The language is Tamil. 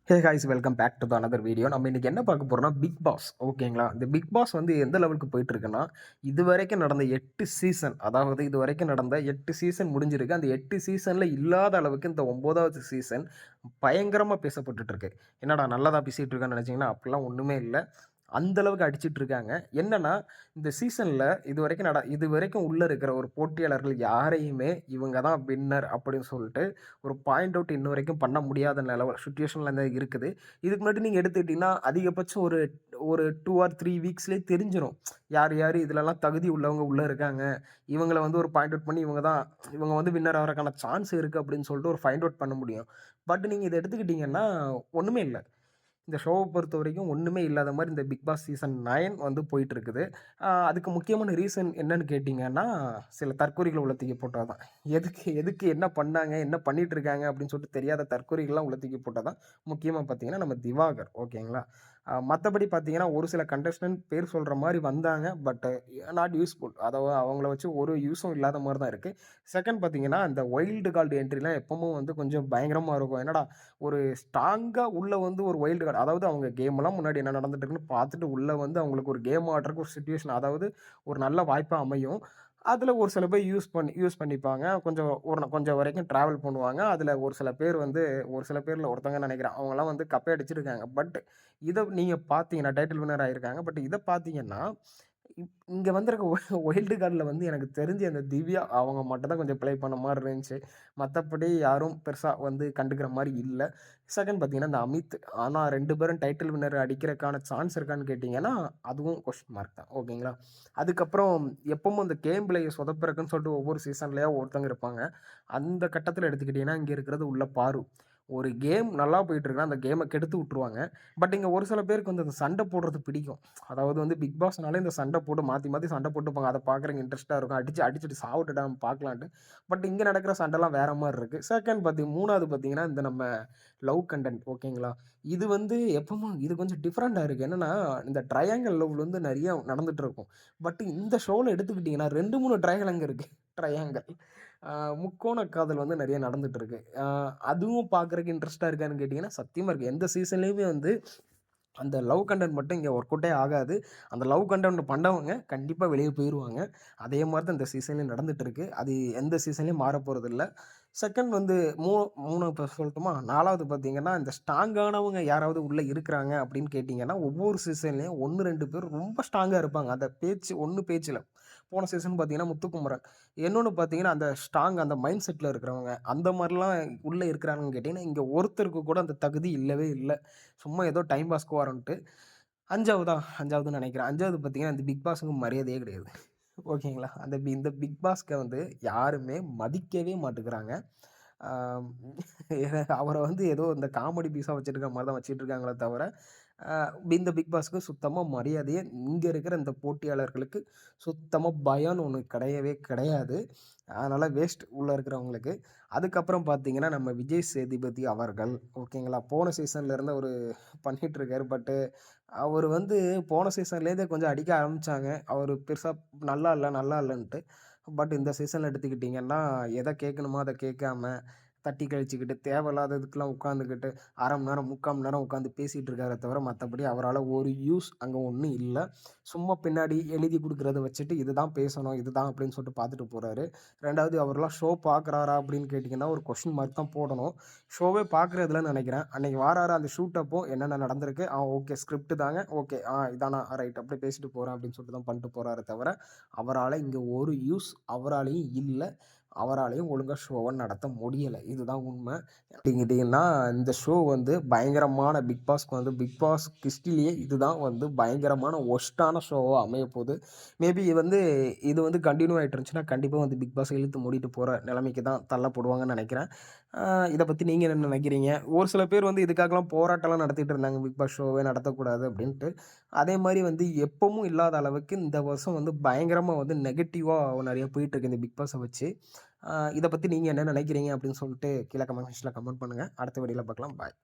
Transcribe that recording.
Hey guys, welcome back to the another video. நம்ம இன்னைக்கு என்ன பார்க்க போறோம்னா, பிக் பாஸ். ஓகேங்களா? இந்த பிக் பாஸ் வந்து எந்த லெவலுக்கு போயிட்டு இருக்குன்னா, இதுவரைக்கும் நடந்த 8 சீசன், அதாவது இதுவரைக்கும் நடந்த 8 சீசன் முடிஞ்சிருக்கு. அந்த 8 சீசன்ல இல்லாத அளவுக்கு இந்த 9வது சீசன் பயங்கரமா பேசப்பட்டுட்டு இருக்கு. என்னடா நல்லதா பேசிட்டு இருக்கான்னு நினைச்சீங்கன்னா, அப்படிலாம் ஒண்ணுமே இல்ல. அந்த அளவுக்கு அடிச்சிட்டு இருக்காங்க. என்னன்னா, இந்த சீசன்ல இதுவரைக்கும் உள்ள இருக்கிற ஒரு போட்டியாளர்கள் யாரையுமே இவங்க தான் வின்னர் அப்படின்னு சொல்லிட்டு ஒரு பாயிண்ட் அவுட் இன்ன வரைக்கும் பண்ண முடியாத சிச்சுவேஷன்ல தான் இருக்குது. இதுக்கு முன்னாடி நீங்க எடுத்துக்கிட்டீங்கன்னா, அதிகபட்சம் ஒரு ஒரு 2 ஆர் 3 வீக்ஸ்லயே தெரிஞ்சிரும். யார் யாரு இதுலலாம் தகுதி உள்ளவங்க உள்ள இருக்காங்க. இவங்கள வந்து ஒரு பாயிண்ட் அவுட் பண்ணி இவங்க வந்து வின்னர் ஆவறக்கான சான்ஸ் இருக்கு அப்படின்னு சொல்லிட்டு ஒரு ஃபைண்ட் அவுட் பண்ண முடியும். பட் நீங்க இத எடுத்துக்கிட்டீங்கன்னா, ஒண்ணுமே இல்ல. இந்த ஷோவ பொறுத்தவரைக்கும் ஒண்ணுமே இல்லாத மாரி இந்த பிக் பாஸ் சீசன் 9 வந்து போயிட்டுருக்குது. அதுக்கு முக்கியமான ரீசன் என்னன்னு கேட்டீங்கன்னா, சில தற்குறிகள உள்ள தூக்கி போட்டது தான். எதுக்கு எதுக்கு என்ன பண்ணாங்க? என்ன பண்ணிட்டு இருக்காங்க? அப்படின்னு சொல்லிட்டு தெரியாத தற்குறிகள்லாம் உள்ள தூக்கி போட்டது தான். முக்கியமா பார்த்தீங்கன்னா, நம்ம திவாகர். ஓகேங்களா? மத்தபடி பார்த்தீங்கன்னா, ஒரு சில கண்டஸ்டன்ட் பேர் சொல்ற மாரி வந்தாங்க. But not useful. அவங்கள வச்சு ஒரு யூஸும் இல்லாத மாரி தான் இருக்கு. செகண்ட் பார்த்தீங்கன்னா, இந்த வைல்டு கார்டு என்ட்ரிலாம் எப்பவும் வந்து கொஞ்சம் பயங்கரமா இருக்கும். என்னடா ஒரு ஸ்ட்ராங்கா உள்ள வந்து ஒரு வைல்டு கார்டு, அதாவது அவங்க கேம்லாம் முன்னாடி என்ன நடந்துட்டு இருக்குன்னு பார்த்துட்டு உள்ள வந்து அவங்களுக்கு ஒரு கேம் ஆடுறதுக்கு ஒரு சிச்சுவேஷன், அதாவது ஒரு நல்ல வாய்ப்பா அமையும். அதுல ஒரு சில பேர் யூஸ் பண்ணிப்பாங்க. கொஞ்சம் வரைக்கும் டிராவல் பண்ணுவாங்க. அதுல ஒரு சில பேர்ல ஒருத்தவங்க நெனைக்கிறேன். அவங்கலாம் வந்து கப்பே அடிச்சிருக்காங்க. பட் இத நீங்க பார்த்தீங்கன்னா டைட்டில் வின்னர் ஆயிருக்காங்க. பட் இத பார்த்தீங்கன்னா, இங்க வந்திருக்க வைல்டு கார்ட்ல வந்து எனக்கு தெரிஞ்சு அந்த திவ்யா அவங்க மட்டும் தான் கொஞ்சம் ப்ளே பண்ண மாரி இருந்துச்சு. மத்தபடி யாரும் பெருசா வந்து கண்டுக்கிற மாரி இல்ல. செகண்ட் பார்த்தீங்கன்னா, இந்த அமித். ஆனா 2 பேரும் டைட்டில் வின்னர் அடிக்கிறக்கான சான்ஸ் இருக்கான்னு கேட்டீங்கன்னா, அதுவும் கொஸ்டின் மார்க் தான். ஓகேங்களா? அதுக்கப்புறம் எப்பவும் அந்த கேம் பிளேய சொதப்புறக்குன்னு சொல்லிட்டு ஒவ்வொரு சீசன்லயா ஒருத்தவங்க இருப்பாங்க. அந்த கட்டத்தில எடுத்துக்கிட்டீங்கன்னா, இங்க இருக்கிறது உள்ள பாரு. ஒரு கேம் நல்லா போயிட்டு இருக்குன்னா, அந்த கேம கெடுத்து விட்டுருவாங்க. பட் இங்க ஒரு சில பேருக்கு வந்து அந்த சண்ட போடுறது பிடிக்கும். அதாவது வந்து பிக் பாஸ்னாலே இந்த சண்ட போட்டு மாத்தி மாத்தி சண்ட போட்டுப்பாங்க. அத பார்க்குறக்கு இன்ட்ரெஸ்ட்டா இருக்கும். அடிச்சுட்டு சாவட்டுடா பார்க்கலான்ட்டு. பட் இங்க நடக்கிற சண்டைலாம் வேற மாரி இருக்கு. 3வது பார்த்தீங்கன்னா, இந்த நம்ம லவ் கன்டென்ட். ஓகேங்களா? இது வந்து எப்பவும் இது கொஞ்சம் டிஃபரெண்ட்டா இருக்கு. என்னன்னா, இந்த ட்ரையாங்கிள் லவ் வந்து நெறைய நடந்துட்டு இருக்கும். பட் இந்த ஷோல எடுத்துக்கிட்டீங்கன்னா 2, 3 ட்ரையாங்கிள் அங்க இருக்கு. ட்ரையாங்கிள். முக்கோண காதல் வந்து நெறைய நடந்துட்டு இருக்கு. அதுவும் பார்க்குறக்கு இன்ட்ரெஸ்ட்டா இருக்கான்னு கேட்டீங்கன்னா, சத்தியமா இருக்கு. எந்த சீசன்லயுமே வந்து அந்த லவ் கன்டென்ட் மட்டும் இங்க ஒர்க் அவுட்டே ஆகாது. அந்த லவ் கன்டென்ட் பண்ணவங்க கண்டிப்பா வெளிய போயிருவாங்க. அதே மாரி தான் இந்த சீசன்லயும் நடந்துட்டு இருக்கு. அது எந்த சீசன்லயும் மாறப்போறதில்ல. செகண்ட் வந்து 3 இப்ப சொல்லட்டுமா? 4வது பார்த்தீங்கன்னா, இந்த ஸ்ட்ராங்கானவங்க யாராவது உள்ள இருக்கிறாங்க அப்படின்னு கேட்டீங்கன்னா, ஒவ்வொரு சீசன்லயும் 1, 2 பேர் ரொம்ப ஸ்ட்ராங்கா இருப்பாங்க. அந்த பேச்சுல. போன சீசன் பார்த்தீங்கன்னா, முத்துக்குமரன். இன்னொன்னு பார்த்தீங்கன்னா, அந்த மைண்ட் செட்ல இருக்கிறவங்க. அந்த மாரிலாம் உள்ள இருக்கிறாங்கன்னு கேட்டீங்கன்னா, இங்க ஒருத்தருக்கு கூட அந்த தகுதி இல்லவே இல்ல. சும்மா ஏதோ டைம் பாஸ்க்கு வரோன்ட்டு. 5வதுன்னு நெனைக்கிறேன். 5வது பார்த்தீங்கன்னா, இந்த பிக் பாஸ்க்கு மரியாதையே கிடையாது. ஓகேங்களா? இந்த பிக் பாஸ்க்க வந்து யாருமே மதிக்கவே மாட்டுக்கிறாங்க. ஆம் அவர வந்து ஏதோ இந்த காமெடி பீஸா வச்சுட்டுருக்க மாரி தான் வச்சுட்டு இருக்காங்களே தவிர, அ இந்த பிக் பாஸ்க்கு சுத்தமா மரியாதையே இங்க இருக்கிற இந்த போட்டியாளர்களுக்கு சுத்தமா பயம்ன்னு ஒண்ணு கிடையவே கிடையாது. அதனால வேஸ்ட் உள்ள இருக்கிறவங்களுக்கு. அதுக்கப்புறம் பார்த்தீங்கன்னா, நம்ம விஜய் சேதுபதி அவர்கள். ஓகேங்களா? போன சீசன்ல இருந்து அவரு பண்ணிட்டு இருக்காரு. அவரு வந்து போன சீசன்லேருந்தே கொஞ்சம் அடிக்க ஆரம்பிச்சாங்க. அவரு பெருசா நல்லா இல்லன்ட்டு. பட் இந்த சீசன்ல எடுத்துக்கிட்டீங்கன்னா, எத கேட்கணுமோ அத கேட்காம, தட்டி கழிச்சுக்கிட்டு, தேவையில்லாததுக்கெல்லாம் உட்காந்துக்கிட்டு, 1/2 மணி நேரம், 3/4 மணி நேரம் உட்காந்து பேசிட்டு இருக்காரே தவிர, மத்தபடி அவரால ஒரு யூஸ் அங்க ஒண்ணும் இல்ல. சும்மா பின்னாடி எழுதி குடுக்கிறத வச்சுட்டு, இதுதான் பேசணும், இதுதான் அப்படின்னு சொல்லிட்டு பார்த்துட்டு போறாரு. 2வது அவர்லாம் ஷோ பார்க்குறாரா அப்படின்னு கேட்டீங்கன்னா, ஒரு கொஸ்டின் மார்க் தான் போடணும். ஷோவே பார்க்குறதில்லன்னு நெனைக்கிறேன். அன்னைக்கு வாராரு அந்த ஷூட் அப்போ என்னென்ன நடந்திருக்கு, ஓகே ஸ்கிரிப்ட் தாங்க, ஓகே இதானா ரைட் அப்படியே பேசிட்டு போறேன் அப்படின்னு சொல்லிட்டு தான் பண்ணிட்டு போறாரே தவிர, அவரால இங்க ஒரு யூஸ் அவராலயும் இல்ல. அவராலயும் ஒழுங்கா ஷோவ நடத்த முடியல. இதுதான் உண்ம. எடுத்துக்கிட்டீங்கன்னா, இந்த ஷோ வந்து பயங்கரமான பிக் பாஸ் ஹிஸ்டரிலேயே இதுதான் வந்து பயங்கரமான வொர்ஸ்ட்டான ஷோவா அமையப்போது. மேபி இது வந்து கன்டின்யூ ஆயிட்டு இருந்துச்சுன்னா, கண்டிப்பா வந்து பிக் பாஸ் இழுத்து மூடிட்டு போற நிலைமைக்கு தான் தள்ளப்படுவாங்கன்னு நெனைக்கிறேன். இத பத்தி நீங்க என்ன நினைக்கிறீங்க? ஒரு சில பேர் வந்து இதுக்காகலாம் போராட்டம்லாம் நடத்திட்டு இருந்தாங்க. பிக் பாஸ் ஷோவே நடத்தக்கூடாது அப்டின்ட்டு. அதே மாரி வந்து எப்பவும் இல்லாத அளவுக்கு இந்த வருஷம் வந்து பயங்கரமா வந்து நெகட்டிவா நெறைய போயிட்டுருக்கு இந்த பிக் பாஸ வச்சு. இத பத்தி நீங்க என்ன நினைக்கிறீங்க? அப்டின்னு சொல்லிட்டு கீழ கமெண்ட் செக்ஷன்ல கமெண்ட் பண்ணுங்க. அடுத்த வீடியோல பார்க்கலாம். பாய்.